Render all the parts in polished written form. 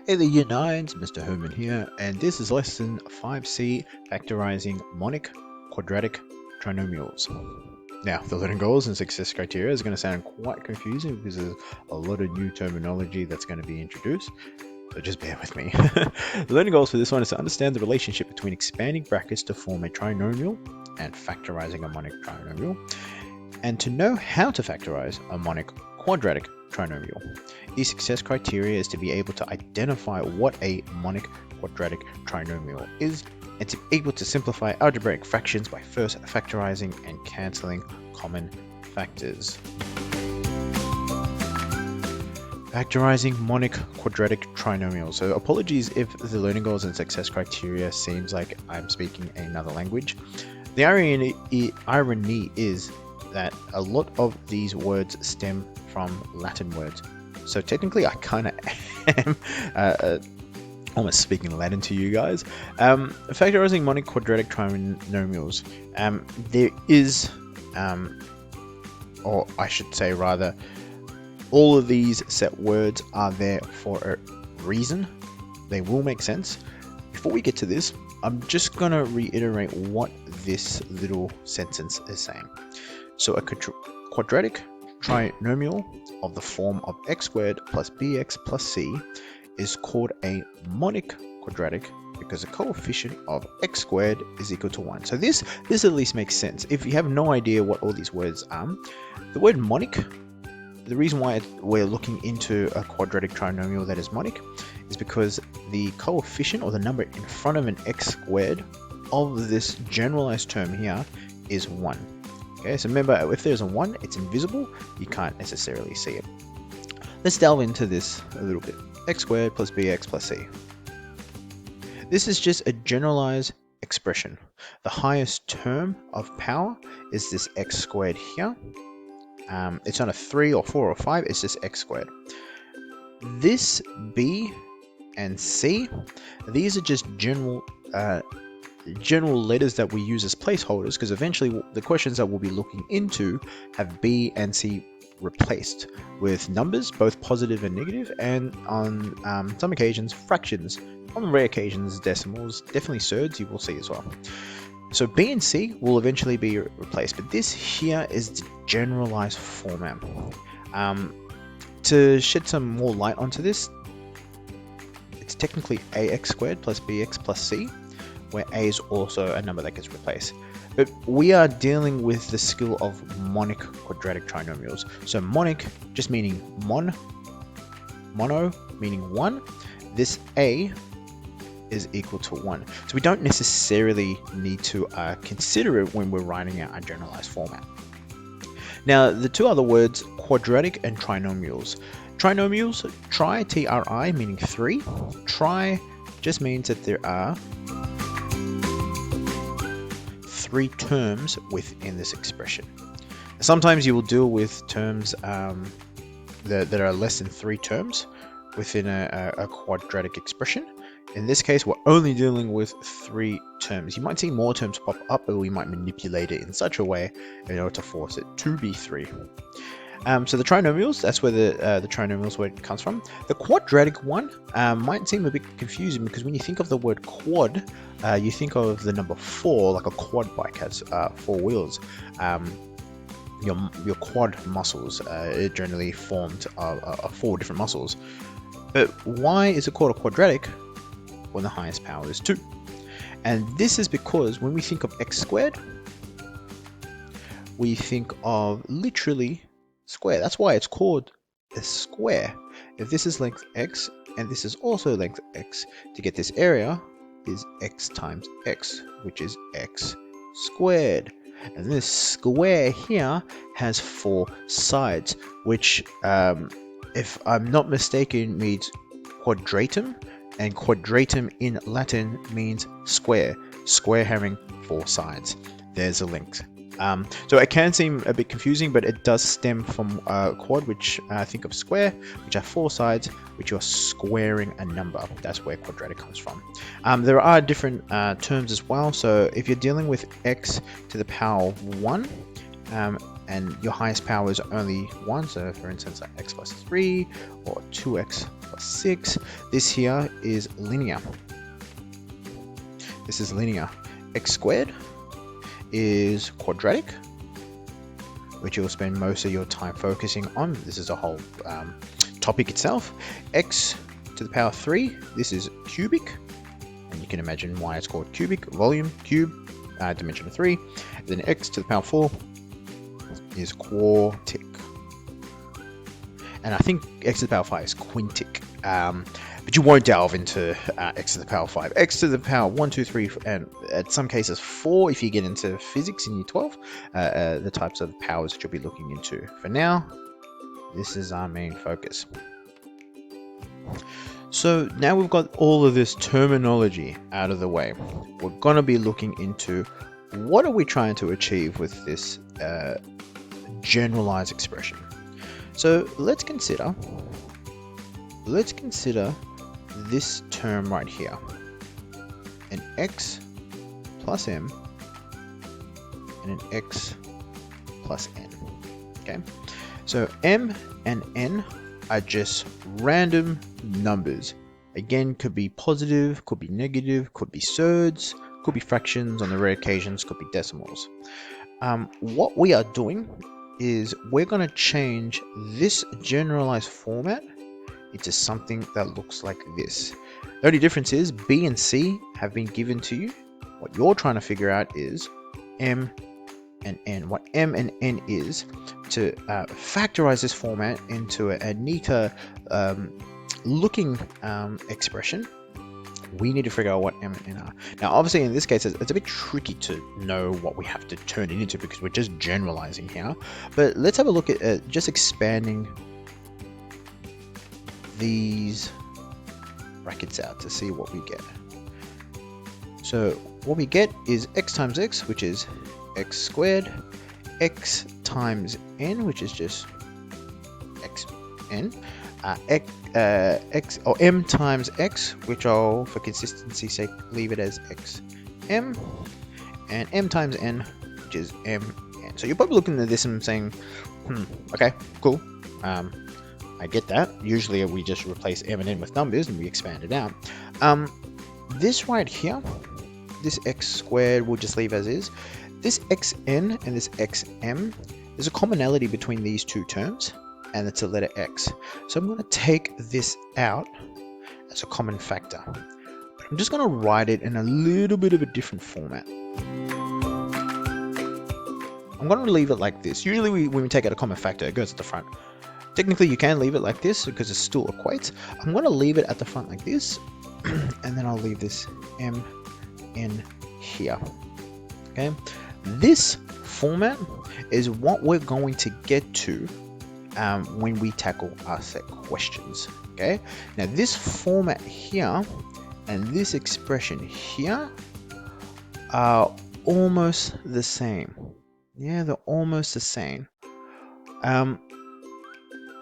Hey there, Year 9s, Mr. Herman here, and this is lesson 5C, Factorizing Monic Quadratic Trinomials. Now, the learning goals and success criteria is going to sound quite confusing because there's a lot of new terminology that's going to be introduced, so just bear with me. The learning goals for this one is to understand the relationship between expanding brackets to form a trinomial and factorizing a monic trinomial, and to know how to factorize a monic quadratic trinomial. The success criteria is to be able to identify what a monic quadratic trinomial is and to be able to simplify algebraic fractions by first factorizing and cancelling common factors. Factorizing monic quadratic trinomial. So apologies if the learning goals and success criteria seems like I'm speaking another language. The irony is that a lot of these words stem from Latin words. So technically I kind of am almost speaking Latin to you guys. Factorizing monic quadratic trinomials. There is, or I should say rather, all of these set words are there for a reason. They will make sense. Before we get to this, I'm just going to reiterate what this little sentence is saying. So a quadratic trinomial of the form of x squared plus bx plus c is called a monic quadratic because the coefficient of x squared is equal to 1. So this at least makes sense. If you have no idea what all these words are, the word monic, the reason why we're looking into a quadratic trinomial that is monic is because the coefficient or the number in front of an x squared of this generalized term here is 1. Okay, so remember, if there's a 1, it's invisible, you can't necessarily see it. Let's delve into this a little bit. X squared plus bx plus c. This is just a generalized expression. The highest term of power is this x squared here. It's not a 3 or 4 or 5, it's just x squared. This b and c, these are just general letters that we use as placeholders, because eventually the questions that we'll be looking into have b and c replaced with numbers, both positive and negative, and on some occasions fractions, on rare occasions decimals, definitely surds you will see as well. So b and c will eventually be replaced, but this here is the generalized format. To shed some more light onto this, it's technically ax squared plus bx plus c, where a is also a number that gets replaced. But we are dealing with the skill of monic quadratic trinomials. So monic just meaning mono meaning 1. This a is equal to 1. So we don't necessarily need to consider it when we're writing out our generalized format. Now the two other words, quadratic and trinomials. Trinomials, tri meaning 3. Tri just means that there are 3 terms within this expression. Sometimes you will deal with terms that are less than 3 terms within a quadratic expression. In this case, we're only dealing with 3 terms. You might see more terms pop up, but we might manipulate it in such a way in order to force it to be 3. So the trinomials, that's where the trinomials word comes from. The quadratic one might seem a bit confusing because when you think of the word quad, you think of the number 4, like a quad bike has 4 wheels. Your quad muscles are generally formed of 4 different muscles. But why is it called a quadratic when the highest power is 2? And this is because when we think of x squared, we think of literally square. That's why it's called a square. If this is length x and this is also length x, to get this area is x times x, which is x squared. And this square here has 4 sides, which if I'm not mistaken means quadratum, and quadratum in Latin means square, square having 4 sides. There's a link. So it can seem a bit confusing, but it does stem from quad, which think of square, which have 4 sides, which you're squaring a number. That's where quadratic comes from. There are different terms as well. So if you're dealing with x to the power of 1, and your highest power is only 1, so for instance like x plus 3 or 2x plus 6, this here is linear. This is linear. X squared is quadratic, which you'll spend most of your time focusing on. This is a whole topic itself. X to the power 3, this is cubic, and you can imagine why it's called cubic. Volume, cube, dimension of 3. And then x to the power 4 is quartic, and I think x to the power 5 is quintic, but you won't delve into x to the power 5. X to the power 1, 2, 3, and at some cases 4 if you get into physics in year 12, the types of powers that you'll be looking into. For now, this is our main focus. So now we've got all of this terminology out of the way, we're going to be looking into what are we trying to achieve with this generalized expression. So let's consider this term right here, an x plus m and an x plus n. Okay, so m and n are just random numbers. Again, could be positive, could be negative, could be surds, could be fractions, on the rare occasions could be decimals. What we are doing is we're going to change this generalized format into something that looks like this. The only difference is B and C have been given to you. What you're trying to figure out is M and N. What M and N is, to factorize this format into a neater looking expression, we need to figure out what M and N are. Now, obviously, in this case, it's a bit tricky to know what we have to turn it into because we're just generalizing here. But let's have a look at just expanding these brackets out to see what we get. So what we get is x times x, which is x squared, x times n, which is just xn, x or m times x, which I'll, for consistency's sake, leave it as xm, and m times n, which is mn. So you're probably looking at this and saying, okay, cool. I get that. Usually we just replace m and n with numbers and we expand it out. This right here, this x squared, we'll just leave as is. This xn and this xm, there's a commonality between these two terms, and it's a letter x. So I'm going to take this out as a common factor. But I'm just going to write it in a little bit of a different format. I'm going to leave it like this. Usually when we take out a common factor, it goes at the front. Technically, you can leave it like this because it still equates. I'm going to leave it at the front like this, and then I'll leave this m in here. Okay, this format is what we're going to get to when we tackle our set questions. Okay, now this format here and this expression here are almost the same. Yeah, they're almost the same.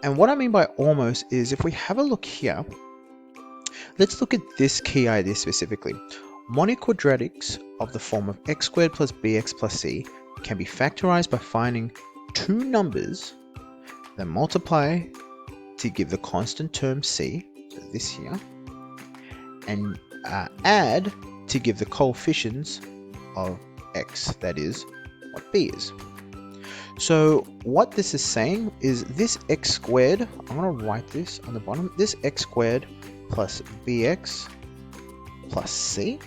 And what I mean by almost is, if we have a look here, let's look at this key idea specifically. MonQuadTrics of the form of x squared plus bx plus c can be factorized by finding two numbers that multiply to give the constant term c, so this here, and add to give the coefficients of x, that is, what b is. So what this is saying is this x squared, I'm going to write this on the bottom, this x squared plus bx plus c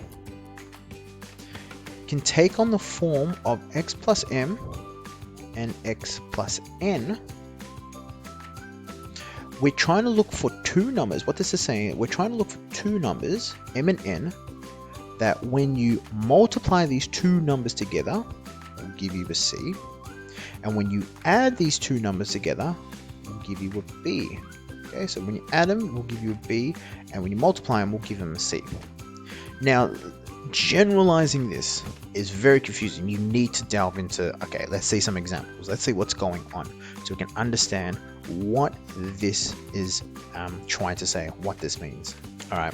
can take on the form of x plus m and x plus n. We're trying to look for two numbers. What this is saying, we're trying to look for two numbers, m and n, that when you multiply these two numbers together, will give you a c. And when you add these two numbers together, it will give you a b. Okay, so when you add them, it will give you a b, and when you multiply them, we'll give them a c. Now, generalizing this is very confusing. You need to delve into, okay, let's see some examples. Let's see what's going on so we can understand what this is trying to say, what this means. All right.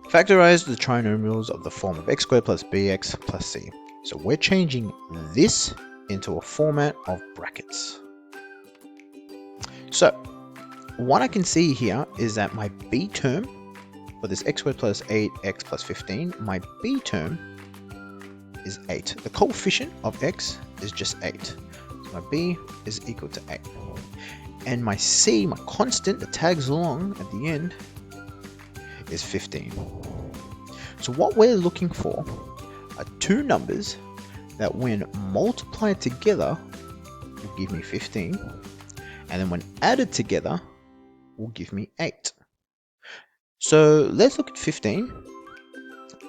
Factorize the trinomials of the form of x squared plus bx plus c. So we're changing this into a format of brackets. So what I can see here is that my b term for this x squared plus 8x plus 15, my b term is 8. The coefficient of x is just 8. So my b is equal to 8. And my c, my constant that tags along at the end, is 15. So what we're looking for are two numbers that when multiplied together will give me 15, and then when added together will give me 8. So let's look at 15,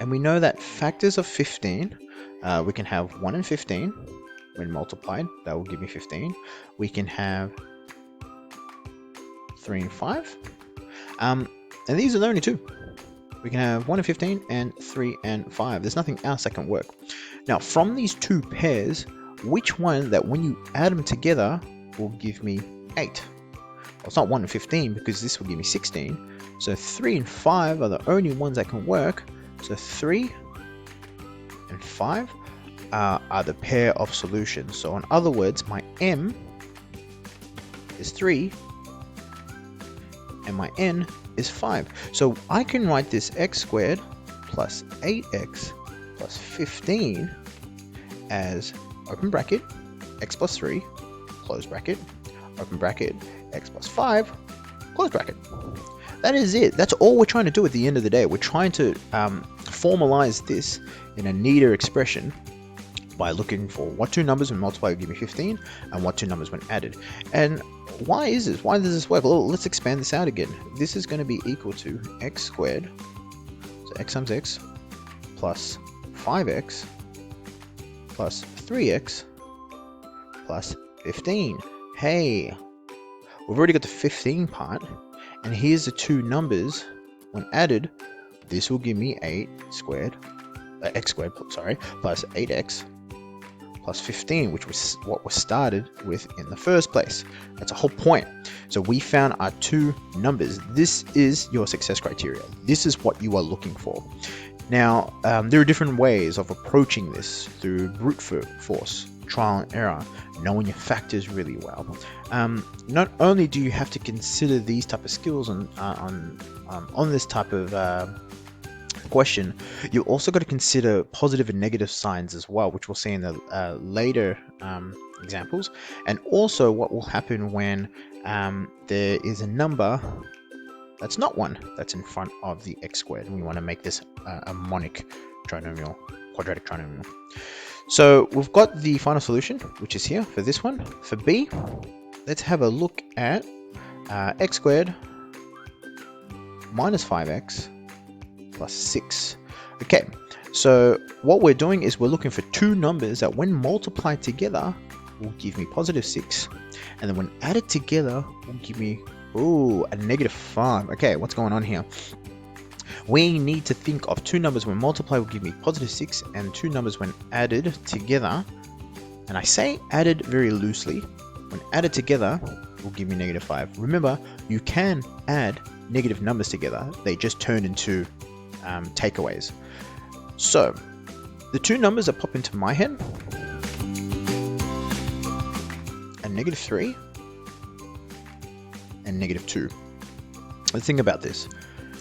and we know that factors of 15, we can have 1 and 15 when multiplied, that will give me 15. We can have 3 and 5, and these are the only two. We can have 1 and 15 and 3 and 5. There's nothing else that can work. Now from these two pairs, which one that when you add them together will give me 8? Well, it's not 1 and 15 because this will give me 16. So 3 and 5 are the only ones that can work. So 3 and 5 are the pair of solutions. So in other words, my m is 3 and my n is 5. So I can write this x squared plus 8x plus 15 as open bracket x plus 3 close bracket open bracket x plus 5 close bracket. That is it. That's all we're trying to do at the end of the day. We're trying to formalize this in a neater expression by looking for what two numbers when multiplied will give me 15 and what two numbers when added. And why is this? Why does this work? Well, let's expand this out again. This is going to be equal to x squared, so x times x, plus 5x, plus 3x, plus 15. Hey, we've already got the 15 part, and here's the two numbers. When added, this will give me 8 squared, x squared, sorry, plus 8x, plus 15, which was what was started with in the first place. That's a whole point. So we found our two numbers. This is your success criteria. This is what you are looking for. Now, there are different ways of approaching this through brute force, trial and error, knowing your factors really well. Not only do you have to consider these type of skills on this type of question, you also got to consider positive and negative signs as well, which we'll see in the later examples, and also what will happen when there is a number that's not 1 that's in front of the x squared, and we want to make this a monic trinomial, quadratic trinomial. So we've got the final solution, which is here for this one. For b, let's have a look at x squared minus 5x plus 6. Okay, so what we're doing is we're looking for two numbers that when multiplied together will give me positive 6, and then when added together will give me a negative 5. Okay, what's going on here? We need to think of two numbers when multiplied will give me positive 6, and two numbers when added together, and I say added very loosely, when added together will give me negative 5. Remember, you can add negative numbers together, they just turn into takeaways. So the two numbers that pop into my head are negative 3 and negative 2. Let's think about this.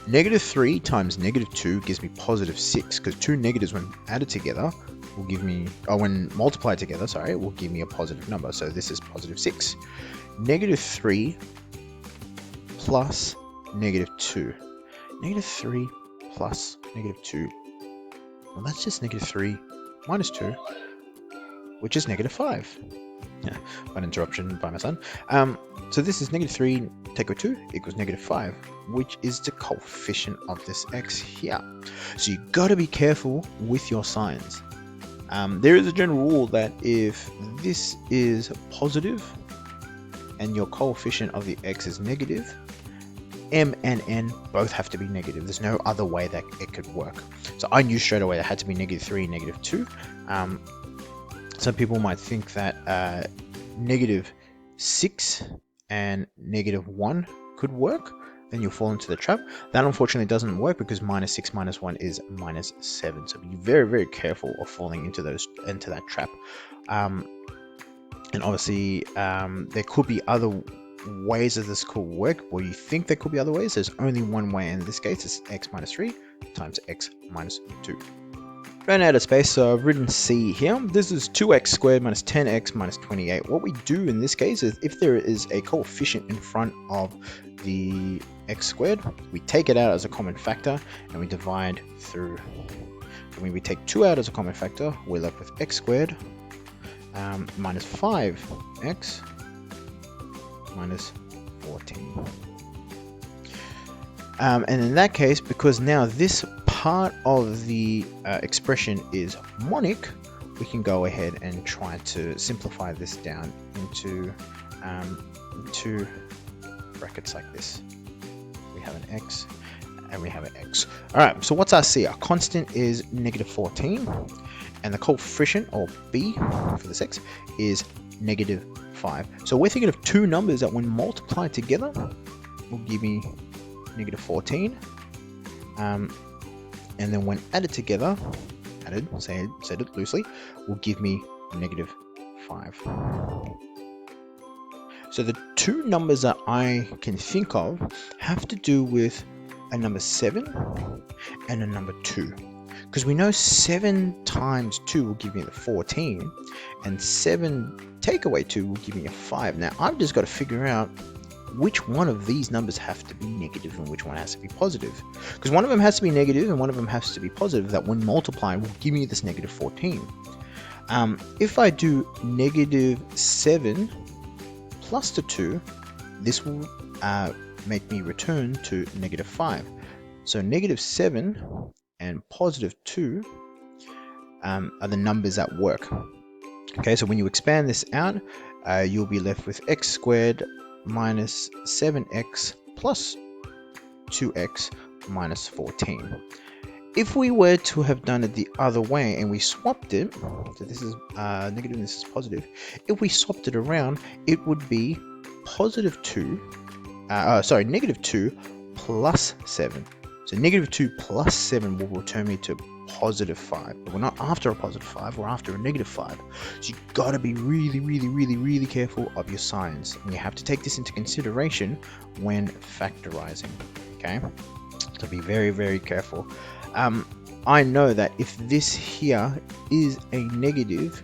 Negative 3 times negative 2 gives me positive 6, because two negatives when added together will give me, when multiplied together, sorry, will give me a positive number. So this is positive 6. Negative 3 plus negative 2. Negative 3 plus negative 2. Well, that's just negative 3 minus 2, which is negative 5. Yeah, one interruption by my son. So this is negative 3 take away 2 equals negative 5, which is the coefficient of this x here. So you got to be careful with your signs. There is a general rule that if this is positive and your coefficient of the x is negative, m and n both have to be negative. There's no other way that it could work. So I knew straight away that had to be negative 3 and negative 2. Some people might think that negative 6 and negative 1 could work, then you'll fall into the trap. That unfortunately doesn't work because minus 6 minus 1 is minus 7. So be very, very careful of falling into that trap. And obviously, there could be other ways that this could work, or you think there could be other ways. There's only one way, and in this case, it's x minus 3 times x minus 2. Ran out of space, so I've written C here. This is 2x squared minus 10x minus 28. What we do in this case is, if there is a coefficient in front of the x squared, we take it out as a common factor, and we divide through. And when we take 2 out as a common factor, we're left with x squared minus 5x minus 14. And in that case, because now this part of the expression is monic, we can go ahead and try to simplify this down into two brackets like this. We have an x and we have an x. Alright, so what's our C? Our constant is negative 14, and the coefficient, or B for this x, is negative 5. So we're thinking of two numbers that when multiplied together will give me negative 14, and then when added together, said it loosely, will give me negative 5. So the two numbers that I can think of have to do with a number 7 and a number 2. Because we know 7 times 2 will give me the 14, and 7 take away 2 will give me a 5. Now I've just got to figure out which one of these numbers have to be negative and which one has to be positive. Because one of them has to be negative and one of them has to be positive, that when multiplied will give me this negative 14. If I do negative 7 plus the 2, this will make me return to negative 5. So negative 7 and positive 2 are the numbers that work. Okay, so when you expand this out, you'll be left with x squared minus 7x plus 2x minus 14. If we were to have done it the other way and we swapped it, so this is negative and this is positive, if we swapped it around, it would be positive 2, negative 2 plus 7. So negative 2 plus 7 will return me to positive 5. But we're not after a positive 5, we're after a negative 5. So you've got to be really careful of your signs. And you have to take this into consideration when factorizing. Okay? So be very careful. I know that if this here is a negative,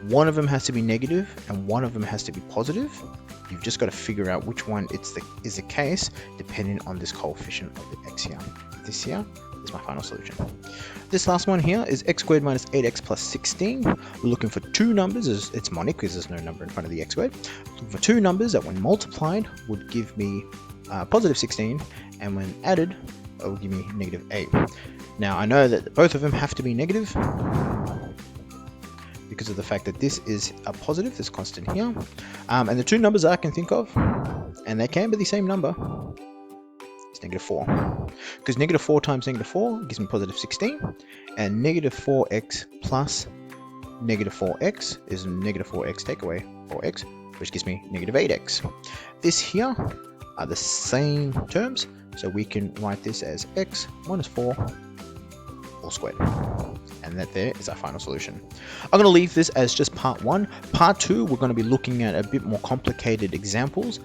one of them has to be negative and one of them has to be positive. You've just got to figure out which one is the case depending on this coefficient of the x here. This here is my final solution. This last one here is x squared minus 8x plus 16. We're looking for two numbers. It's monic because there's no number in front of the x squared. Looking for two numbers that when multiplied would give me positive 16, and when added it will give me negative 8. Now I know that both of them have to be negative because of the fact that this is a positive, this constant here. And the two numbers I can think of, and they can be the same number, is negative 4. Because negative 4 times negative 4 gives me positive 16, and negative 4x plus negative 4x is negative 4x take away 4x, which gives me negative 8x. This here are the same terms, so we can write this as x minus 4 all squared. And that there is our final solution. I'm going to leave this as just part 1. Part 2, we're going to be looking at a bit more complicated examples.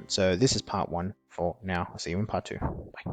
So this is part 1 for now. I'll see you in part 2. Bye.